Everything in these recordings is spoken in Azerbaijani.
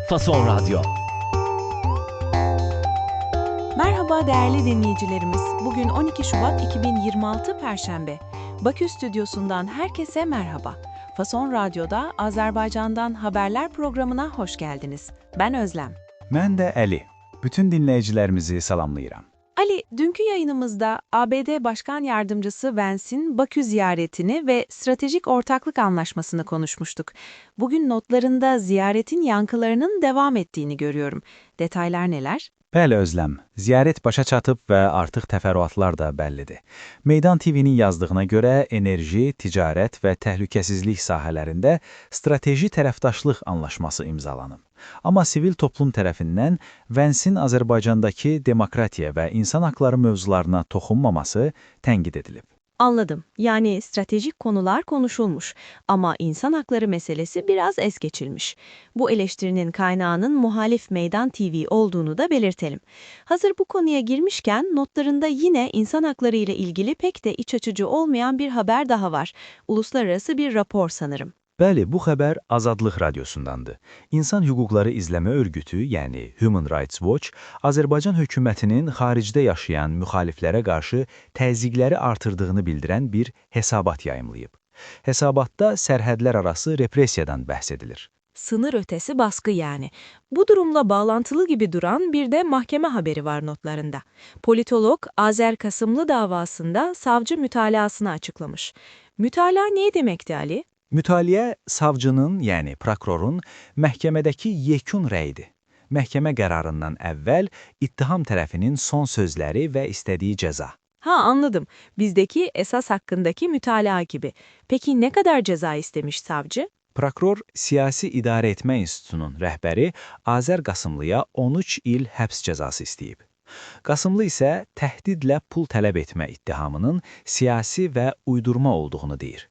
Fason Radyo. Merhaba değerli dinleyicilerimiz. Bugün 12 Şubat 2026 Perşembe. Bakü stüdyosundan herkese merhaba. Fason Radyo'da Azerbaycan'dan haberler programına hoş geldiniz. Ben Özlem. Mən də Əli. Bütün dinləyicilərimizi salamlayıram. Ali, dünkü yayınımızda ABD Başkan Yardımcısı Vance'in Bakü ziyaretini ve stratejik ortaklık anlaşmasını konuşmuştuk. Bugün notlarında ziyaretin yankılarının devam ettiğini görüyorum. Detaylar neler? Bəli Özləm, ziyarət başa çatıb və artıq təfərrüatlar da bəllidir. Meydan TV-nin yazdığına görə enerji, ticarət və təhlükəsizlik sahələrində strateji tərəfdaşlıq anlaşması imzalanıb. Amma sivil toplum tərəfindən Vance'in Azərbaycandakı demokratiya və insan haqları mövzularına toxunmaması tənqid edilib. Anladım. Yani stratejik konular konuşulmuş ama insan hakları meselesi biraz es geçilmiş. Bu eleştirinin kaynağının muhalif Meydan TV olduğunu da belirtelim. Hazır bu konuya girmişken notlarında yine insan hakları ile ilgili pek de iç açıcı olmayan bir haber daha var. Uluslararası bir rapor sanırım. Bəli, bu xəbər Azadlıq radiosundandır. İnsan hüquqları izləmə örgütü, yəni Human Rights Watch, Azərbaycan hökumətinin xaricdə yaşayan müxaliflərə qarşı təzyiqləri artırdığını bildirən bir hesabat yayımlayıb. Hesabatda sərhədlər arası repressiyadan bəhs edilir. Sınır ötesi baskı yani. Bu durumla bağlantılı gibi duran bir de mahkeme haberi var notlarında. Politolog Azer Kasımlı davasında savcı mütalasını açıklamış. Mütalaa ne demekti Ali? Mütaliə savcının, yəni prokurorun məhkəmədəki yekun rəyidir. Məhkəmə qərarından əvvəl ittiham tərəfinin son sözləri və istədiyi cəza. Ha anladım. Bizdeki esas hakkındaki mütalaa gibi. Peki ne kadar ceza istemiş savcı? Prokuror Siyasi İdarə Etmə İnstitutunun rəhbəri Azər Qasımlıya 13 il həbs cəzası istəyib. Qasımlı isə təhdidlə pul tələb etmə ittihamının siyasi və uydurma olduğunu deyir.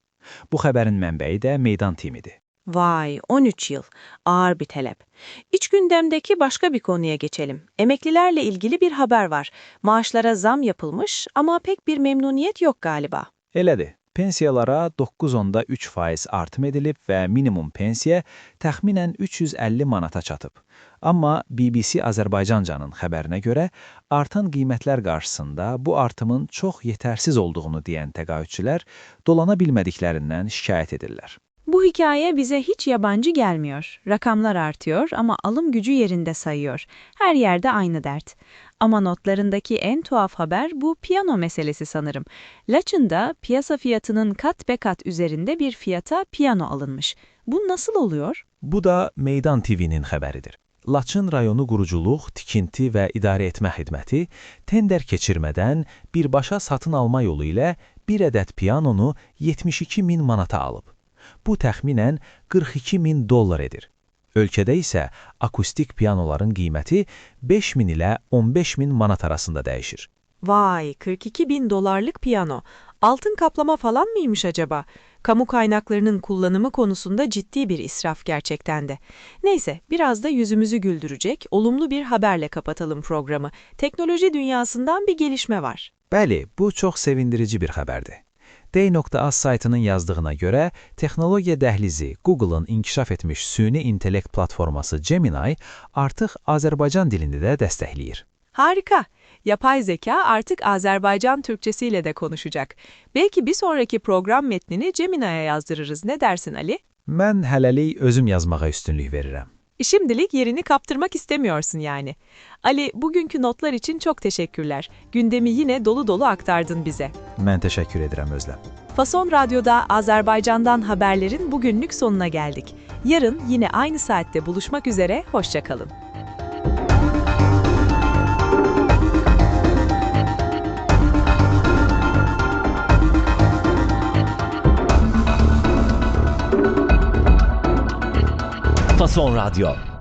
Bu xəbərin mənbəyi də Meydan TV-dir. Vay, 13 yıl. Ağır bir talep. İç gündemdeki başka bir konuya geçelim. Emeklilerle ilgili bir haber var. Maaşlara zam yapılmış ama pek bir memnuniyet yok galiba. Elədir. Pensiyalara 9,3% artım edilib və minimum pensiya təxminən 350 manata çatıb. Amma BBC Azərbaycancanın xəbərinə görə artan qiymətlər qarşısında bu artımın çox yetərsiz olduğunu deyən təqaüdçülər dolana bilmədiklərindən şikayət edirlər. Bu hikaye bize hiç yabancı gelmiyor. Rakamlar artıyor ama alım gücü yerinde sayıyor. Her yerde aynı dert. Ama notlarındaki en tuhaf haber bu piyano meselesi sanırım. Laçın'da piyasa fiyatının kat be kat üzerinde bir fiyata piyano alınmış. Bu nasıl oluyor? Bu da Meydan TV-nin xəbəridir. Laçın rayonu quruculuq, tikinti və idarə etmə xidməti tender keçirmədən birbaşa satın alma yolu ilə bir ədəd piyanonu 72 min manata alıb. Bu təxminən 42 min dollar edir. Ölkədə isə akustik piyanoların qiyməti 5 min ilə 15 min manat arasında dəyişir. Vay, 42 bin dolarlık piyano. Altın kaplama falan mıymış acaba? Kamu kaynaklarının kullanımı konusunda ciddi bir israf gerçekten de. Neyse, biraz da yüzümüzü güldürecek, olumlu bir haberle kapatalım programı. Teknoloji dünyasından bir gelişme var. Bəli, bu çox sevindirici bir xəbərdir. Day.az saytının yazdığına görə, texnologiya dəhlizi Google'ın inkişaf etmiş süni intellekt platforması Gemini artıq Azərbaycan dilini də dəstəkləyir. Harika. Yapay zeka artık Azerbaycan Türkçesiyle de konuşacak. Belki bir sonraki program metnini Gemini'ye yazdırırız. Ne dersin Ali? Mən hələlik özüm yazmağa üstünlük verirəm. Şimdilik yerini kaptırmak istemiyorsun yani. Ali, bugünkü notlar için çok teşekkürler. Gündemi yine dolu dolu aktardın bize. Mən təşəkkür edirəm Özlem. Fason Radyo'da Azerbaycan'dan haberlerin bugünlük sonuna geldik. Yarın yine aynı saatte buluşmak üzere, hoşça kalın. Fason Radyo.